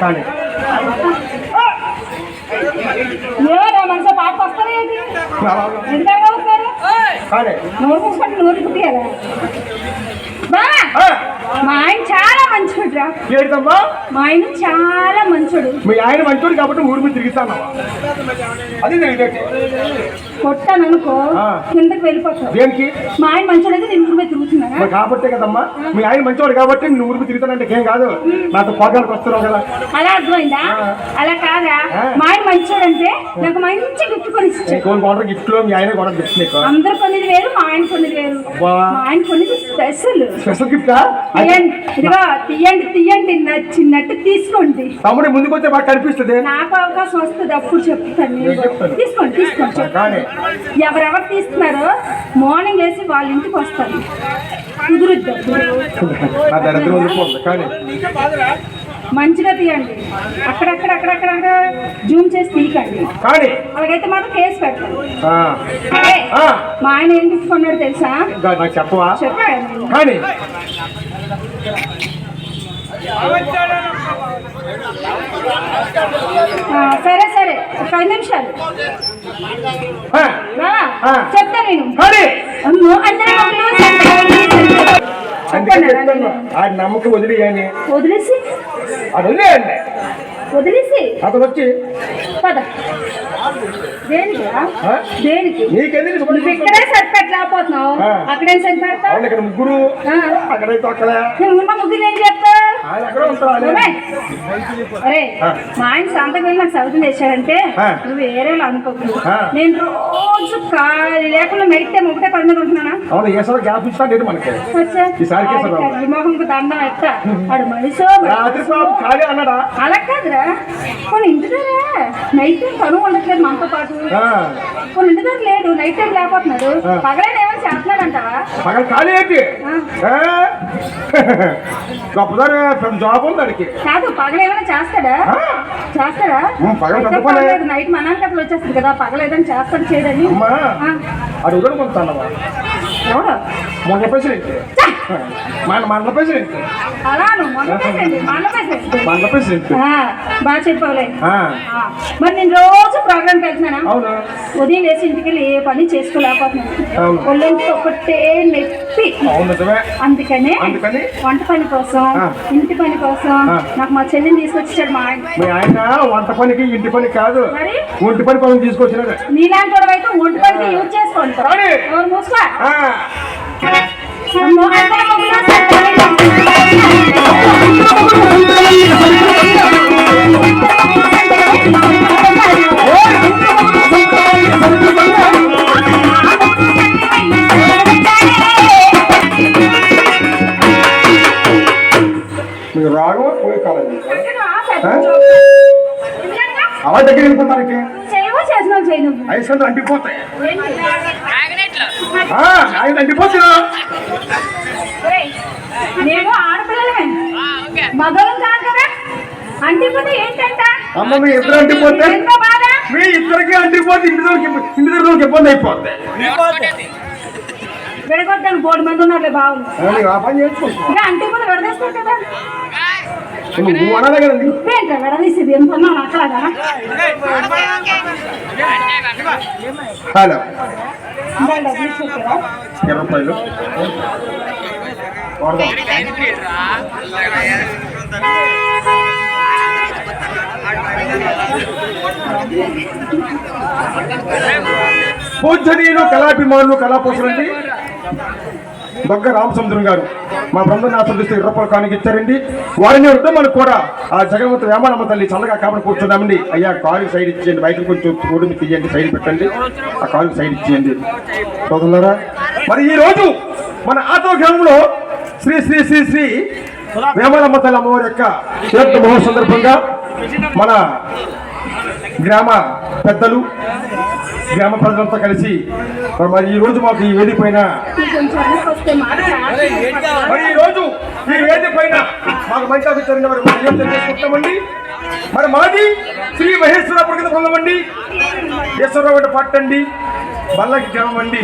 కానీ ఏమో మనసు పాప వస్తారా ఏంటి ఎందుకంటే వస్తారు నోరు మూసుకుంటే నోరు కుట్టియాలా బా మా ఆయన చాలా మంచోడురా. ఏంటమ్మా మా ఆయన చాలా మంచోడు. మీ ఆయన మంచోడు కాబట్టి ఊరి మీద తిరుగుతానవా? అది కొట్టాను అనుకో కిందకి వెళ్ళిపోతావు. దేనికి? మా ఆయన మంచోడు అయితే నేను ఊరి మీద తిరుగుతున్నా కాబట్టే కదమ్మా. మీ ఆయన మంచోడు కాబట్టి నేను ఊరి మీద తిరుగుతానంటే ఏం కాదు, నాతో పోగానికి వస్తున్నావు కదా. అలా అర్థమైందా? అలా కాదా? మా ఆయన మంచోడు అంటే నాకు మంచి గిఫ్ట్ కొని ఇచ్చాడు. గిఫ్ట్ లో మీ ఆయన కూడా గిఫ్ట్ నీకు అందరు కొన్నిది వేరు, మా ఆయన కొన్నిది వేరు. మా ఆయన కొన్నిది స్పెషల్ స్పెషల్ గిఫ్టా? ఇదిగో తీయండి తీయండి, నచ్చినట్టు తీసుకోండి. తమ్ముడు ముందుకు వచ్చే బాగా కనిపిస్తుంది. నాకు అవకాశం వస్తుంది అప్పుడు చెప్తాను. తీసుకోండి తీసుకోండి. ఎవరెవరు తీస్తున్నారో మార్నింగ్ వేసి వాళ్ళ ఇంటికి వస్తారు. కుదురుద్ది మంచిగా తీయండి. అక్కడక్కడ జూమ్ చేసి తీయకండి. అలాగైతే మాత్రం కేసు పెట్టండి. మా ఆయన ఏం తీసుకున్నాడు తెలుసా? చెప్పవా? చెప్పాను. సరే సరే ఒక 5 నిమిషాలు చెప్తా నేను. నమ్మకం వదిలేయండి. వదిలేసి అతను వచ్చి పద. దేనికి నువ్వు ఇక్కడే సరిపెట్టలేకపోతున్నావు, అక్కడేం సరిపెడతావు? ముగ్గురు ఉన్న ముగ్గురు ఏం చేస్తా? అరే మా ఆయన సంతకు వెళ్ళి నాకు సౌతం తెచ్చాడంటే నువ్వు వేరేలా అనుకోకు. నేను రోజు ఖాళీ లేకుండా నైట్ టైం ఒకటే పని మీద ఉంటున్నానా? మొహంకు దండం ఎత్తా అడు మనిషో అలా కాదురా. కొన్ని ఇంటి దగ్గర నైట్ టైం పను ఉండట్లేదు మనతో పాటు. కొన్ని ఇంటి దగ్గర లేడు, నైట్ టైం లేకపోతున్నాడు. పగలైనా ఏమైనా చేస్తున్నాడంటావా? జాబ్ ఉంది కాదు, పగల ఏమైనా చేస్తాడా? నైట్ మనాలి కథలు వచ్చేస్తుంది కదా, పగల ఏదైనా చేస్తాడు చేయడని. ఎవడో మండల ప్రెసిడెంట్. బాగా చెప్పావులే. మరి నేను రోజు ప్రోగ్రామ్కి వెళ్తున్నానా? ఉదయం వేసి ఇంటికి వెళ్ళి ఏ పని చేసుకోలేకపోతున్నాను. ఒళ్ళంతా ఒకటే నొప్పి. అందుకనే వంట పని కోసం ఇంటి పని కోసం నాకు మా చెల్లిని తీసుకొచ్చాడు మా ఆయన. వంట పనికి ఇంటి పని కాదు, ఒంటి పని పని తీసుకొచ్చినాడు. నీలాంటి వాడు అయితే ఒంటి పనికి యూజ్ చేసుకోండి. మూసుకో. రాగం పోయే కాలం అలా దగ్గర వెళ్ళిపోతానికి ఐదు అంటిపోతాయి. అంటిపోతున్నా నేను ఆడపిల్లలమే, మగవాళ్ళం కాదు కదా. అంటిపోతే ఏంటంట? అమ్మ మీ ఇద్దరు అంటిపోతే మీ ఇద్దరికి అంటిపోతే ఇంటి దగ్గర ఇబ్బంది అయిపోతాయి. విడగొట్టాను 3 మంది ఉన్నారు బావులు. అంటిపోతే విడదీస్తావు కదా. ఏంటో విడదీసేది ఎంత ఉన్నాను అట్లాగా. హలో 20 రూపాయలు పూజనీయులు, కళాభిమానులు, కళాపోషులండి దొగ్గ రామచంద్రం గారు మా బృందాన్ని ఆస్వాదిస్తే 20 రూపాయలు కానుక ఇచ్చారండి. వారిని మనకు కూడా ఆ జగన్మత వేమానమ్మ తల్లి చల్లగా కాబట్టి కూర్చున్నామండి. అయ్యా కాలు సైడ్ ఇచ్చేయండి, బయటకు కొంచెం రోడ్డు మీద తీయండి, సైడ్ పెట్టండి, ఆ కాలు సైడ్ ఇచ్చేయండి. చూస్తున్నారా? మరి ఈ రోజు మన ఆటో గ్రామంలో శ్రీ శ్రీ శ్రీ శ్రీ వేమానమ్మ తల్లి అమ్మవారి యొక్క తీర్థ మహోత్సవ సందర్భంగా మన గ్రామ పెద్దలు, గ్రామ ప్రజలంతా కలిసి మరి ఈ రోజు మాకు ఈ వేదిక పైన మాకు మంచి అభిప్రాయంగా మరి చేసుకుంటామండి. మరి మాది శ్రీ మహేశ్వర ప్రగతి పొందమండి, ఈశ్వరరావు పట్టండి. బల్లంకి గ్రామం అండి.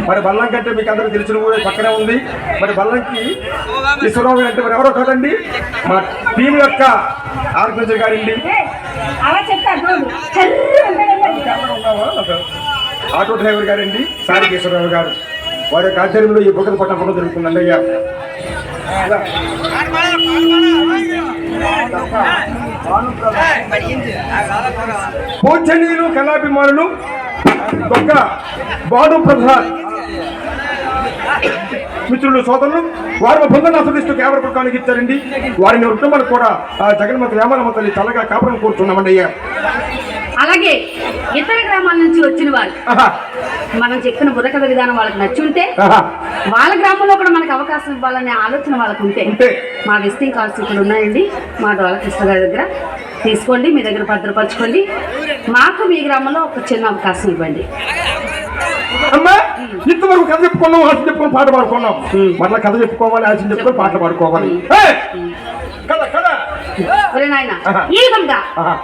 మరి బల్లంకి అంటే మీకు అందరూ తెలిసిన ఊరే పక్కనే ఉంది. మరి బల్లంకి ఈశ్వరరావు అంటే మరి ఎవరో కదండి, మా టీం యొక్క ఆర్గనైజర్ గారండి. అలా చెప్తారు ఆటో డ్రైవర్ గారండి సారి ఈశ్వరరావు గారు. వారి యొక్క ఆధ్వర్యంలో ఈ బుగ్గల పట్టణంలో జరుగుతుందండి అయ్యా. పూజనీయులు కళాభిమానులు దొక్క బాడు ప్రసాద్ మిత్రులు సోదరులు వారు మా బృందాన్ని ఆస్వాదిస్తూ కేవలం పుస్తకానికి ఇచ్చారండి. వారిని కుటుంబానికి కూడా జగన్మతి వేమనమ్మ తల్లి చల్లగా కాపురం కూర్చున్నామండి అయ్యా. అలాగే ఇతర గ్రామాల నుంచి వచ్చిన వారు మనం చెప్పిన బుర్రకథ విధానం వాళ్ళకి నచ్చుంటే వాళ్ళ గ్రామంలో కూడా మనకు అవకాశం ఇవ్వాలనే ఆలోచన వాళ్ళకు ఉంటే మా విజిటింగ్ కార్డ్స్ ఇక్కడ ఉన్నాయండి. మా డోల కృష్ణ గారి దగ్గర తీసుకోండి, మీ దగ్గర భద్రపరచుకోండి. మాకు మీ గ్రామంలో ఒక చిన్న అవకాశం ఇవ్వండి. అమ్మా ఇంతవరకు కథ చెప్పుకున్నాం, ఆశ చెప్పుకొని పాట పాడుకున్నాం. మళ్ళీ కథ చెప్పుకోవాలి, ఆశ చెప్పుకొని పాటలు పాడుకోవాలి. నాయన ఈ విధంగా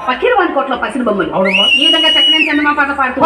పకీర్ 1 కోట్ల పసిడి బొమ్మలు ఈ విధంగా చక్కని చందమా పాట పాడుతూ